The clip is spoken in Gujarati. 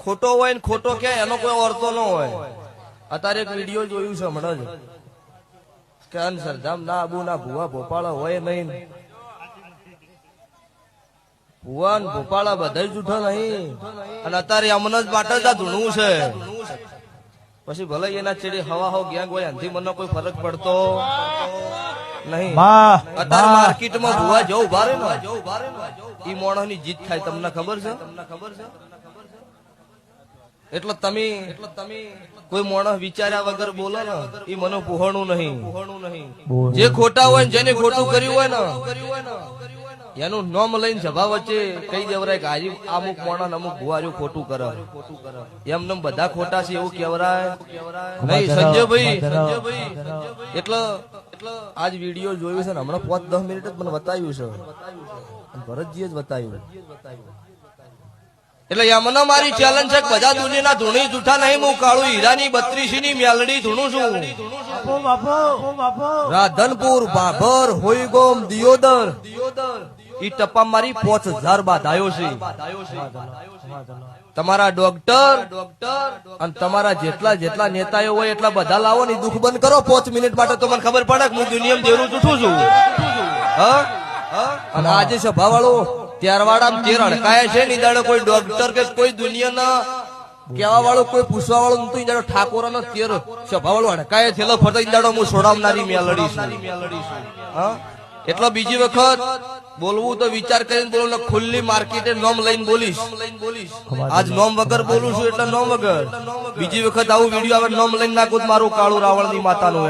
ખોટો હોય ને ખોટો કે એનો કોઈ અર્થો ન હોય. અત્યારે એક વિડીયો જોયું છે હમણાં જ કે સરધામ ના આબુ ના ભુવા ભોપાળા હોય નહીં, ભુવા ને ભોપાળા બધા જૂઠા નહીં. અને અત્યારે અમને જ માટે જ આ ધૂણવું છે. પછી ભલે એના ચેડી હવા હો ગેંગ હોય એનાથી મને કોઈ ફરક પડતો નહીં. અત્યારે માર્કેટમાં ભુવા જવું ભારે ને ઈ મોણસ ની જીત થાય તમને ખબર છે. એટલે તમે કોઈ માણસ વિચાર્યા વગર બોલો ને એ મને પુહણું નહીં. જે ખોટા હોય ને જેને ખોટું કર્યું હોય ને એનું નામ લઈને સભા વચ્ચે કહી દેવરાય કે આજે અમુક માણસ અમુક ભુવાર્યું ખોટું કરે એમને બધા ખોટા છે એવું કેવરાય નહીં. સંજયભાઈ એટલે આજ વિડીયો જોયું છે ને હમણાં 5-10 મિનિટ જ મને બતાવ્યું છે, ભરતજીએ જ બતાવ્યું. એટલે એમને મારી ચેલેન્જ છે કે બધા દુનિયાના ધૂણી જૂઠા નહીં. હું કાળુ હીરાની 32 ની મેલડી ધૂણું છું. રાધનપુર, ભાભર, હોઈગોમ, દિયોદર ઈ ટપ્પા મારી 5000 બાધાયો છે. તમારા ડોક્ટર અને તમારા જેટલા નેતાઓ હોય એટલા બધા લાવો ને દુઃખ બંધ કરો 5 મિનિટ માટે તો મને ખબર પડે કે હું દુનિયામાં દેરું જૂઠું છું. અને આજે સભા વાળો ત્યારવાડા તેર અડકાયા છે. નિદાડો કોઈ ડોક્ટર કે કોઈ દુનિયાના કેવા વાળો કોઈ પૂછવા વાળો નતું. ઇદાડો ઠાકોરના તેર સભા વાળો અડકાયા થયેલો ફરતા ઇદાડો હું છોડાવનારી મેલડી છું. એટલે બીજી વખત બોલવું તો વિચાર કરીને બોલો. ખુલ્લી માર્કેટે નોમ લઈને બોલીશ. આજ નોમ વગર બોલું છું એટલે નોમ વગર. બીજી વખત આવું વિડીયો આવે નોમ લઈને નાખું મારું કાળું રાવણ ની માતાનું.